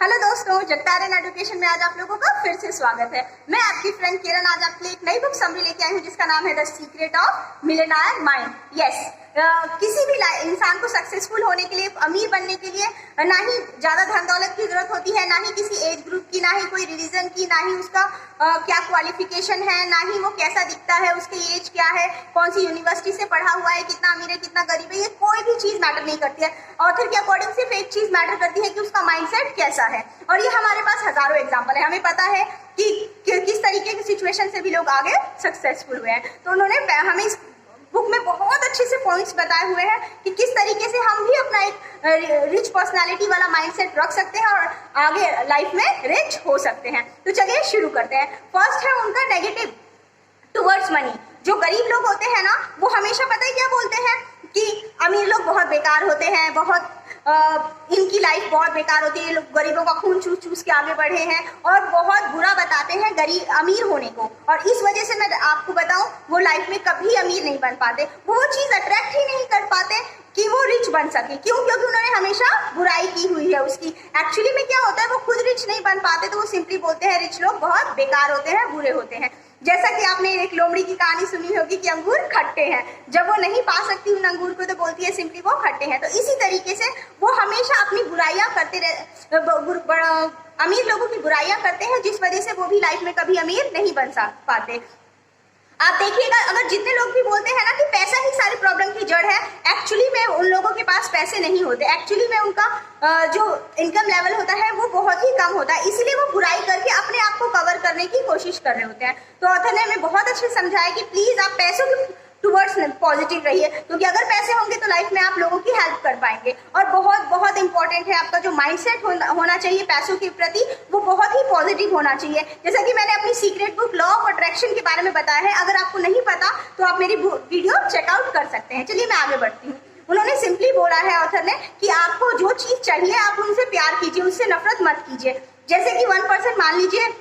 Hello दोस्तों, Jagtaran education में आज आप लोगों का फिर से स्वागत है। मैं आपकी फ्रेंड किरण आज आपके लिए एक नई बुक समरी लेके आई हूँ जिसका नाम है the secret of millionaire mind. Yes, किसी भी इंसान को सक्सेसफुल होने के लिए, अमीर बनने के लिए ना ही ज्यादा धन दौलत की जरूरत होती है, ना ही किसी एज ग्रुप की, ना ही कोई रिलीजन की, ना ही उसका क्या क्वालिफिकेशन है, ना ही वो कैसा दिखता है, उसकी एज क्या है, कौन सी यूनिवर्सिटी से पढ़ा हुआ है, कितना अमीर है, कितना गरीब है, ये कोई भी चीज मैटर नहीं करती है। ऑथर के अकॉर्डिंग सिर्फ एक चीज मैटर करती है कि उसका माइंडसेट कैसा है। और ये हमारे पास हजारों एग्जाम्पल है। हमें पता है कि किस तरीके की सिचुएशन से भी लोग आगे सक्सेसफुल हुए हैं। तो उन्होंने हमें इस बुक में बहुत अच्छे से पॉइंट्स बताए हुए हैं कि किस तरीके से हम भी अपना एक रिच पर्सनालिटी वाला माइंडसेट रख सकते हैं और आगे लाइफ में रिच हो सकते हैं। तो चलिए शुरू करते हैं। फर्स्ट है उनका नेगेटिव टुवर्ड्स मनी। जो गरीब लोग होते हैं ना, वो हमेशा पता है क्या बोलते हैं कि अमीर लोग बहुत बेकार होते हैं, बहुत इनकी लाइफ बहुत बेकार होती है, लोग गरीबों का खून चूस चूस के आगे बढ़े हैं और बहुत बुरा बताते हैं गरीब अमीर होने को। और इस वजह से मैं आपको बताऊं, वो लाइफ में कभी अमीर नहीं बन पाते, वो चीज अट्रैक्ट ही नहीं कर पाते कि वो रिच बन सके। क्यों? क्योंकि उन्होंने हमेशा बुराई की हुई है उसकी। एक्चुअली में क्या होता है, वो खुद रिच नहीं बन पाते तो वो सिंपली बोलते हैं रिच लोग बहुत बेकार होते हैं, बुरे होते हैं। जैसा कि आपने एक लोमड़ी की कहानी सुनी होगी कि अंगूर खट्टे हैं, जब वो नहीं पा सकती उन अंगूर को तो बोलती है सिंपली वो खट्टे हैं। तो इसी तरीके से वो हमेशा अपनी बुराइयां करते अमीर लोगों की बुराइयां करते हैं, जिस वजह से वो भी लाइफ में कभी अमीर नहीं बन पाते। आप देखिएगा, अगर जितने लोग भी बोलते हैं ना कि पैसा ही सारी प्रॉब्लम की जड़ है, एक्चुअली में उन लोगों के पास पैसे नहीं होते। एक्चुअली में उनका जो इनकम लेवल होता है वो बहुत ही कम होता है, इसीलिए वो बुराई करके अपने आप को कवर करने की कोशिश कर रहे होते हैं। तो ऑथर ने हमें बहुत अच्छे समझाया कि प्लीज आप पैसों की टुवर्ड्स पॉजिटिव रहिए, क्योंकि अगर पैसे होंगे तो लाइफ में आप लोगों की हेल्प कर पाएंगे। और बहुत बहुत इंपॉर्टेंट है, आपका जो माइंडसेट होना चाहिए पैसों के प्रति, वो बहुत ही पॉजिटिव होना चाहिए। जैसा कि मैंने अपनी secret book law of attraction के बारे में बताया है, अगर आपको नहीं पता तो आप मेरी वीडियो चेकआउट कर सकते हैं। चलिए मैं आगे बढ़ती हूँ। उन्होंने सिंपली बोला है ऑथर ने कि आपको जो चीज चाहिए आप उनसे प्यार कीजिए, उससे नफरत मत कीजिए। जैसे कि 1% मान लीजिए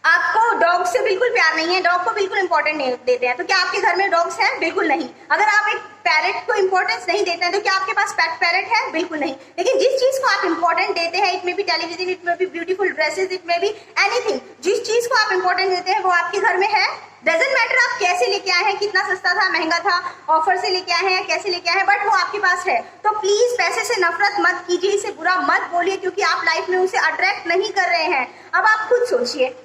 आपको डॉग से बिल्कुल प्यार नहीं है, डॉग को बिल्कुल इंपॉर्टेंट नहीं देते हैं, तो क्या आपके घर में डॉग्स हैं? बिल्कुल नहीं। अगर आप एक पैरेट को इंपॉर्टेंस नहीं देते हैं तो क्या आपके पास पेट पैरेट है? बिल्कुल नहीं। लेकिन जिस चीज को आप इंपॉर्टेंट देते हैं, इट में भी टेलीविजन, इट में भी ब्यूटीफुल ड्रेसेस, इट में भी एनीथिंग, जिस चीज को आप इंपॉर्टेंट देते हैं वो आपके घर में है। डजंट मैटर आप कैसे लेके आए हैं, कितना सस्ता था, महंगा था, ऑफर से लेके आए हैं या कैसे लेके आए हैं, बट वो आपके पास है। तो प्लीज पैसे से नफरत मत कीजिए, इसे बुरा मत बोलिए, क्योंकि आप लाइफ में उसे अट्रैक्ट नहीं कर रहे हैं। अब आप खुद सोचिए,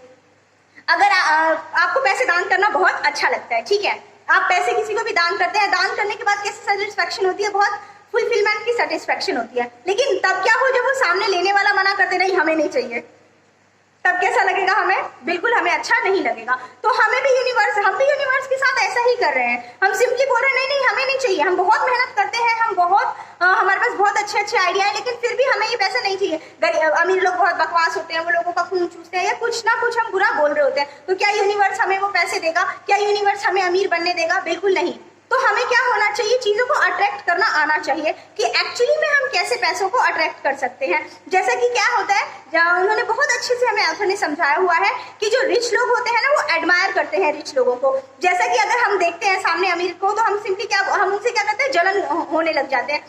अगर आपको पैसे दान करना बहुत अच्छा लगता है, ठीक है, आप पैसे किसी को भी दान करते हैं, दान करने के बाद कैसी सेटिस्फेक्शन होती है, बहुत फुलफिलमेंट की सेटिस्फेक्शन होती है। लेकिन तब क्या हो जब वो सामने लेने वाला मना करते, नहीं हमें नहीं चाहिए, तब कैसा लगेगा हमें? बिल्कुल हमें अच्छा नहीं लगेगा। तो हम भी यूनिवर्स के साथ ऐसा ही कर रहे हैं। हम सिंपली बोल रहे हैं नहीं हमें नहीं चाहिए, हम बहुत मेहनत करते हैं, हम हमारे पास बहुत अच्छे अच्छे आइडिया है, लेकिन फिर भी हमें ये पैसा नहीं चाहिए। अमीर लोग बहुत बकवास होते हैं, वो लोगों का खून चूसते हैं या कुछ ना कुछ हम बुरा बोल रहे होते हैं, तो क्या यूनिवर्स हमें वो पैसे देगा? क्या यूनिवर्स हमें अमीर बनने देगा? बिल्कुल नहीं। तो हमें क्या होना चाहिए, चीजों को अट्रैक्ट करना आना चाहिए कि एक्चुअली में हम कैसे पैसों को अट्रैक्ट कर सकते हैं। जैसा कि क्या होता है, उन्होंने बहुत अच्छे से हमें ऑथर ने समझाया हुआ है कि जो रिच लोग होते हैं ना, वो एडमायर करते हैं रिच लोगों को। जैसा कि अगर हम देखते हैं सामने अमीर को, तो हम सिंपली हम उनसे क्या करते हैं, जलन होने लग जाते हैं।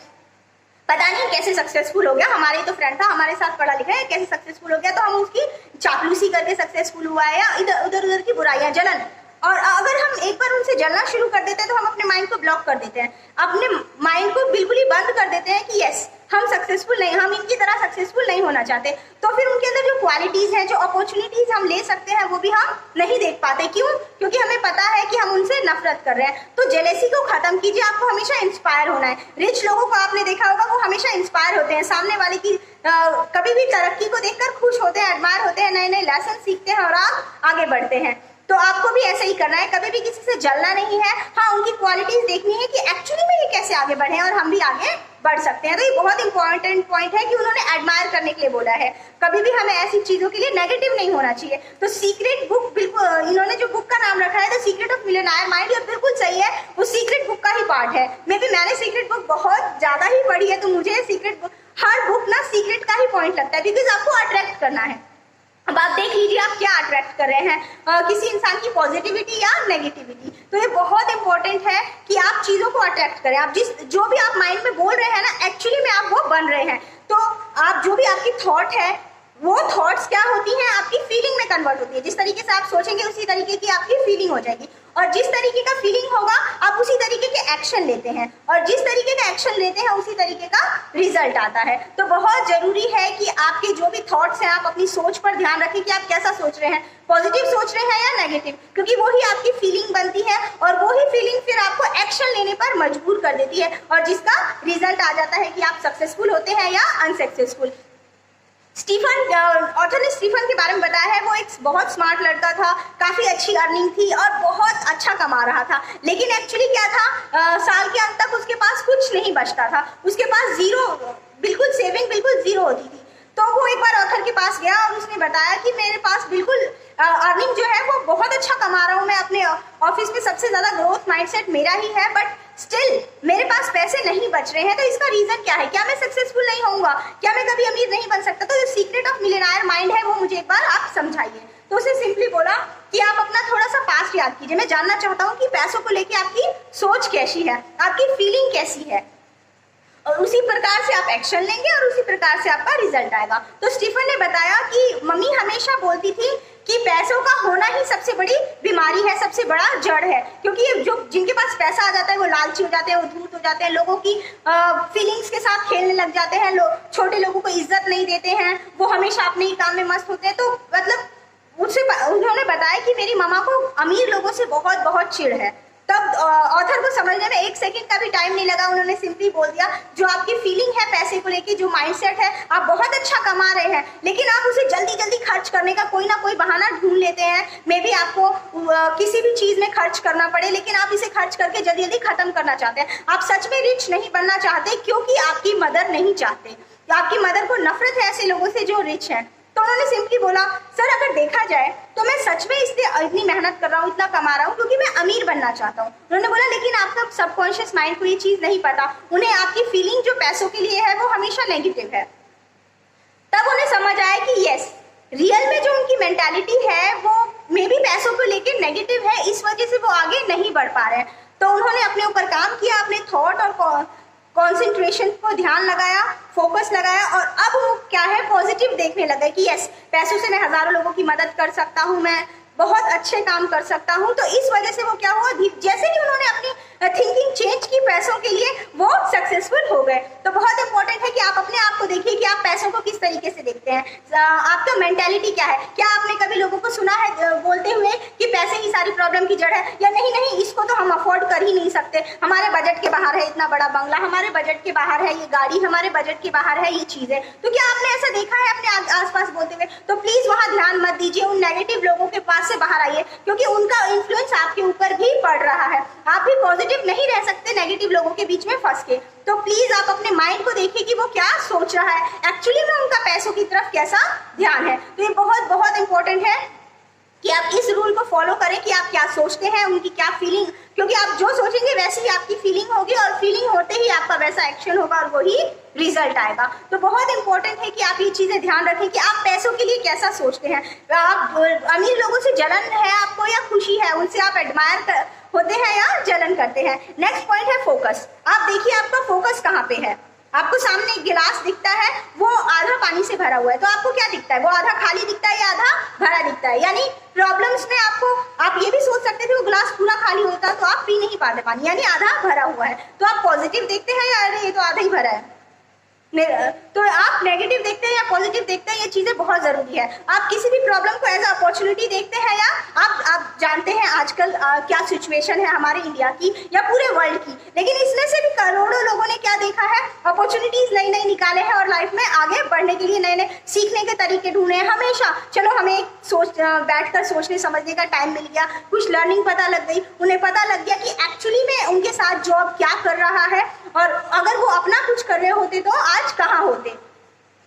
पता नहीं कैसे सक्सेसफुल हो गया, हमारे तो फ्रेंड था, हमारे साथ पढ़ा लिखा है, कैसे सक्सेसफुल हो गया, तो हम उसकी चापलूसी करके सक्सेसफुल हुआ है, या इधर उधर की बुराइयां, जलन। और अगर हम एक बार उनसे जलना शुरू कर देते हैं तो हम अपने माइंड को ब्लॉक कर देते हैं, अपने माइंड को बिल्कुल ही बंद कर देते हैं कि यस हम सक्सेसफुल नहीं, हम इनकी तरह सक्सेसफुल नहीं होना चाहते। तो फिर उनके अंदर जो क्वालिटीज हैं, जो अपॉर्चुनिटीज हम ले सकते हैं, वो भी हम नहीं देख पाते। क्यों? क्योंकि हमें पता है कि हम उनसे नफरत कर रहे हैं। तो जेलेसी को खत्म कीजिए, आपको हमेशा इंस्पायर होना है। रिच लोगों को आपने देखा होगा, वो हमेशा इंस्पायर होते हैं, सामने वाले की कभी भी तरक्की को देखकर खुश होते हैं, एडमायर होते हैं, नए नए लेसन सीखते हैं और आप आगे बढ़ते हैं। तो आपको भी ऐसा ही करना है, कभी भी किसी से जलना नहीं है। हाँ, उनकी क्वालिटीज देखनी है कि एक्चुअली में ये कैसे आगे बढ़े और हम भी आगे बढ़ सकते हैं। तो ये बहुत इंपॉर्टेंट पॉइंट है कि उन्होंने एडमायर करने के लिए बोला है। कभी भी हमें ऐसी चीजों के लिए नेगेटिव नहीं होना चाहिए। तो सीक्रेट बुक, बिल्कुल इन्होंने जो बुक का नाम रखा है the secret of millionaire mind, ये बिल्कुल सही है, वो सीक्रेट बुक का ही पार्ट है। मैंने सीक्रेट बुक बहुत ज्यादा ही पढ़ी है, तो मुझे सीक्रेट बुक, हर बुक ना सीक्रेट का ही पॉइंट लगता है, बिकॉज आपको अट्रैक्ट करना है। अब आप देख लीजिए आप क्या अट्रैक्ट कर रहे हैं, किसी इंसान की पॉजिटिविटी या नेगेटिविटी। तो ये बहुत इंपॉर्टेंट है कि आप चीजों को अट्रैक्ट करें। आप जो भी आप माइंड में बोल रहे हैं ना, एक्चुअली में आप वो बन रहे हैं। तो आप जो भी आपकी थॉट है, वो थॉट्स क्या होती हैं, आपकी फीलिंग में कन्वर्ट होती है। जिस तरीके से आप सोचेंगे उसी तरीके की आपकी फीलिंग हो जाएगी, और जिस तरीके का फीलिंग होगा आप उसी तरीके के एक्शन लेते हैं, और जिस तरीके का एक्शन लेते हैं उसी तरीके का रिजल्ट आता है। तो बहुत जरूरी है कि आपके जो भी थॉट्स हैं, आप अपनी सोच पर ध्यान रखें कि आप कैसा सोच रहे हैं, पॉजिटिव सोच रहे हैं या नेगेटिव, क्योंकि वही आपकी फीलिंग बनती है, और वही फीलिंग फिर आपको एक्शन लेने पर मजबूर कर देती है, और जिसका रिजल्ट आ जाता है कि आप सक्सेसफुल होते हैं या अनसक्सेसफुल। ऑथर ने स्टीफन के बारे में बताया है, वो एक बहुत स्मार्ट लड़का था, काफी अच्छी अर्निंग थी और बहुत अच्छा कमा रहा था, लेकिन एक्चुअली क्या था, साल के अंत तक उसके पास कुछ नहीं बचता था, उसके पास जीरो, बिल्कुल सेविंग बिल्कुल जीरो होती थी। तो वो एक बार ऑथर के पास गया और उसने बताया कि मेरे पास बिल्कुल अर्निंग जो है वो बहुत अच्छा कमा रहा हूँ, मैं अपने ऑफिस में सबसे ज्यादा ग्रोथ माइंडसेट मेरा ही है, बट स्टिल मेरे पास पैसे नहीं बच रहे हैं। तो इसका रीजन क्या है, क्या मैं सक्सेसफुल नहीं होऊंगा, क्या मैं कभी अमीर नहीं बन सकता? तो जो सीक्रेट ऑफ मिलियनेयर माइंड है वो मुझे एक बार आप समझाइए। तो उसे सिंपली बोला कि आप अपना थोड़ा सा पास्ट याद कीजिए, मैं जानना चाहता हूँ कि पैसों को लेके आपकी सोच कैसी है, आपकी फीलिंग कैसी है, और उसी प्रकार से आप एक्शन लेंगे और उसी प्रकार से आपका रिजल्ट आएगा। तो स्टीफन ने बताया कि मम्मी हमेशा बोलती थी कि पैसों का होना ही सबसे बड़ी बीमारी है, सबसे बड़ा जड़ है, क्योंकि ये जो जिनके पास पैसा आ जाता है वो लालची हो जाते हैं, वो धूर्त हो जाते हैं, लोगों की फीलिंग्स के साथ खेलने लग जाते हैं, छोटे लोगों को इज्जत नहीं देते हैं, वो हमेशा अपने ही काम में मस्त होते हैं। तो मतलब उन्होंने बताया कि मेरी मामा को अमीर लोगों से बहुत बहुत चिढ़ है। तब ऑथर को समझने में एक सेकंड का भी टाइम नहीं लगा, उन्होंने सिंपली बोल दिया जो आपकी फीलिंग है पैसे को लेके, जो माइंडसेट है, आप बहुत अच्छा कमा रहे हैं लेकिन आप उसे जल्दी जल्दी खर्च करने का कोई ना कोई बहाना ढूंढ लेते हैं। मे बी आपको किसी भी चीज में खर्च करना पड़े, लेकिन आप इसे खर्च करके जल्दी जल्दी खत्म करना चाहते हैं। आप सच में रिच नहीं बनना चाहते, क्योंकि आपकी मदर नहीं चाहते, आपकी मदर को नफरत है ऐसे लोगों से जो रिच हैं। तो उन्होंने सिंपली बोला सर अगर देखा जाए तो मैं सच में इसलिए इतनी मेहनत कर रहा हूँ, इतना कमा रहा हूँ क्योंकि मैं अमीर बनना चाहता हूँ। उन्होंने बोला लेकिन आपका सबकॉन्शियस माइंड को ये चीज नहीं पता, उन्हें आपकी फीलिंग जो पैसों के लिए है वो हमेशा नेगेटिव है। तब उन्हें समझ आया कि यस, रियल में जो उनकी मेंटालिटी है वो मे बी पैसों को लेकर नेगेटिव है, इस वजह से वो आगे नहीं बढ़ पा रहे हैं। तो उन्होंने अपने ऊपर काम किया, अपने थॉट और कॉन्सेंट्रेशन को ध्यान लगाया, फोकस लगाया, और अब वो क्या है पॉजिटिव देखने लगे कि यस, पैसों से मैं हजारों लोगों की मदद कर सकता हूँ, मैं बहुत अच्छे काम कर सकता हूँ। तो इस वजह से वो क्या हुआ, जैसे ही उन्होंने अपनी थिंकिंग चेंज की पैसों के लिए, वो सक्सेसफुल हो गए। तो बहुत इंपॉर्टेंट है कि आप अपने आप को देखिए कि आप पैसों को किस तरीके से देखते हैं, आपका मेंटालिटी क्या है। क्या आपने कभी लोगों को सुना है बोलते हुए कि पैसे ही सारी प्रॉब्लम की जड़ है, या नहीं नहीं इसको तो हम अफोर्ड कर ही नहीं सकते, हमारे बजट के बाहर है इतना बड़ा बंगला, हमारे बजट के बाहर है ये गाड़ी, हमारे बजट के बाहर है ये चीजें। तो क्या आपने ऐसा देखा है अपने आसपास बोलते हुए? तो प्लीज वहां ध्यान मत दीजिए, उन नेगेटिव लोगों के पास से बाहर आइए, क्योंकि उनका इन्फ्लुएंस आपके ऊपर भी पड़ रहा है। आप भी पॉजिटिव नहीं रह सकते नेगेटिव लोगों के बीच में फंस के। तो प्लीज आप अपने माइंड को देखिए कि वो क्या सोच रहा है, एक्चुअली में उनका पैसों की तरफ कैसा ध्यान है। तो ये बहुत बहुत इंपॉर्टेंट है कि आप इस रूल को फॉलो करें कि आप क्या सोचते हैं, उनकी क्या फीलिंग, क्योंकि आप जो सोचेंगे वैसी ही आपकी फीलिंग होगी, और फीलिंग होते ही आपका वैसा एक्शन होगा और वही रिजल्ट आएगा। तो बहुत इंपॉर्टेंट है कि आप ये चीजें ध्यान रखें कि आप पैसों के लिए कैसा सोचते हैं। आप अमीर लोगों से जलन है आपको या खुशी है, उनसे आप एडमायर होते हैं या जलन करते हैं। नेक्स्ट पॉइंट है फोकस। आप देखिए आपका फोकस कहाँ पे है। आपको सामने एक गिलास दिखता है, वो आधा पानी से भरा हुआ है, तो आपको क्या दिखता है, वो आधा खाली दिखता है या आधा भरा दिखता है? यानी प्रॉब्लम्स में आपको, आप ये भी सोच सकते थे वो गिलास पूरा खाली होता तो आप पी नहीं पाते पानी, यानी आधा भरा हुआ है। तो आप पॉजिटिव देखते हैं या अरे ये तो आधा ही भरा है? तो आप नेगेटिव देखते हैं या पॉजिटिव देखते हैं, ये चीजें बहुत जरूरी है। आप किसी भी प्रॉब्लम को एज अपॉर्चुनिटी देखते हैं, या आप जानते हैं आजकल क्या सिचुएशन है हमारे इंडिया की या पूरे वर्ल्ड की, लेकिन इसमें से भी करोड़ों लोगों ने क्या देखा है, अपॉर्चुनिटीज नई नई निकाले हैं और लाइफ में आगे बढ़ने के लिए नए नए सीखने के तरीके ढूंढे हैं। हमेशा चलो हमें एक बैठकर सोचने समझने का टाइम मिल गया, कुछ लर्निंग पता लग गई, उन्हें पता लग गया कि एक्चुअली में उनके साथ जॉब क्या कर रहा है, और अगर वो अपना कुछ कर रहे होते तो आज कहाँ होते।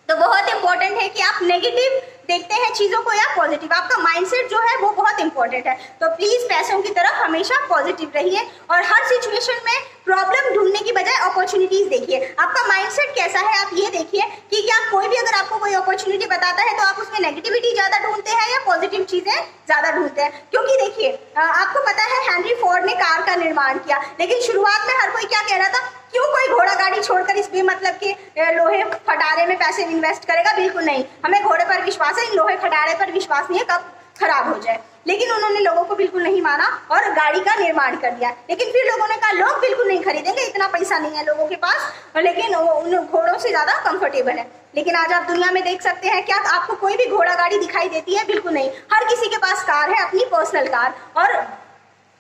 तो बहुत इंपॉर्टेंट है कि आप नेगेटिव देखते हैं चीजों को या पॉजिटिव। आपका माइंडसेट जो है वो बहुत इंपॉर्टेंट है। तो प्लीज पैसों की तरफ हमेशा पॉजिटिव रहिए और हर सिचुएशन में प्रॉब्लम ढूंढने की बजाय अपॉर्चुनिटीज देखिए। आपका माइंडसेट कैसा है आप ये देखिए कि क्या कोई भी अगर आपको कोई अपॉर्चुनिटी बताता है तो आप उसमें नेगेटिविटी ज्यादा ढूंढते हैं या पॉजिटिव चीजें ज्यादा ढूंढते हैं। क्योंकि देखिए आपको पता है हेनरी फोर्ड ने कार का निर्माण किया, लेकिन शुरुआत में हर कोई क्या कह रहा था, क्यों कोई घोड़ा गाड़ी छोड़कर इस बेमतलब के लोहे खटारे में पैसे इन्वेस्ट करेगा, बिल्कुल नहीं, हमें घोड़े पर विश्वास है, इन लोहे खटारे पर विश्वास नहीं है, कब खराब हो जाए। लेकिन उन्होंने लोगों को बिल्कुल नहीं माना और गाड़ी का निर्माण कर दिया। लेकिन फिर लोगों ने कहा लोग बिल्कुल नहीं खरीदेंगे, इतना पैसा नहीं है लोगों के पास, लेकिन उन घोड़ों से ज्यादा कंफर्टेबल है। लेकिन आज आप दुनिया में देख सकते हैं, क्या आपको कोई भी घोड़ा गाड़ी दिखाई देती है? बिल्कुल नहीं। हर किसी के पास कार है, अपनी पर्सनल कार। और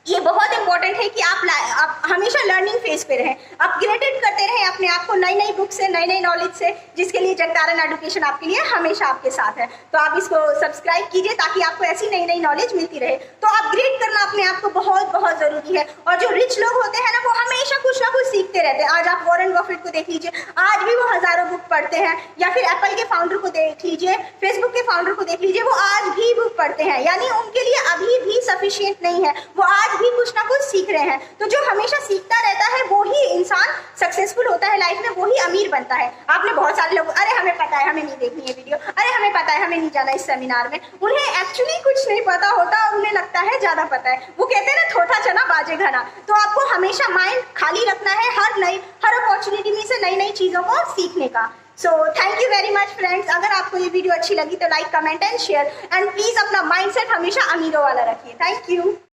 ये बहुत इंपॉर्टेंट है कि आप हमेशा लर्निंग फेज पे रहें, अपग्रेडेड करते रहें अपने आप को नई नई बुक से, नई नई नॉलेज से, जिसके लिए जगतारण एजुकेशन आपके लिए हमेशा आपके साथ है। तो आप इसको सब्सक्राइब कीजिए ताकि आपको ऐसी नई नई नॉलेज मिलती रहे। तो अपग्रेड करना अपने आप को बहुत बहुत जरूरी है। और जो रिच लोग होते हैं ना, वो हमेशा कुछ ना कुछ सीखते रहते हैं। आज आप वॉरेन बफेट को देख लीजिए, आज भी वो हजारों बुक पढ़ते हैं। या फिर एप्पल के फाउंडर को देख लीजिए, फेसबुक के फाउंडर को देख लीजिए, वो आज भी बुक पढ़ते हैं। यानी उनके लिए अभी भी सफिशिएंट नहीं है, वो आज भी कुछ ना कुछ सीख रहे हैं। तो जो हमेशा सीखता रहता है वो ही इंसान सक्सेसफुल होता है लाइफ में, वो ही अमीर बनता है। आपने बहुत सारे लोग, अरे हमें पता है, हमें नहीं देखनी है वीडियो, अरे हमें पता है, हमें नहीं जाना इस सेमिनार में। उन्हें एक्चुअली कुछ नहीं पता होता, उन्हें लगता है ज्यादा पता है। वो कहते हैं ना, थोथा चना बाजे घना। तो आपको हमेशा माइंड खाली रखना है हर अपॉर्चुनिटी में से नई नई चीजों को सीखने का। So thank you very much friends. अगर आपको ये वीडियो अच्छी लगी तो like, comment and share, and please अपना माइंडसेट हमेशा अमीरों वाला रखिए। Thank you.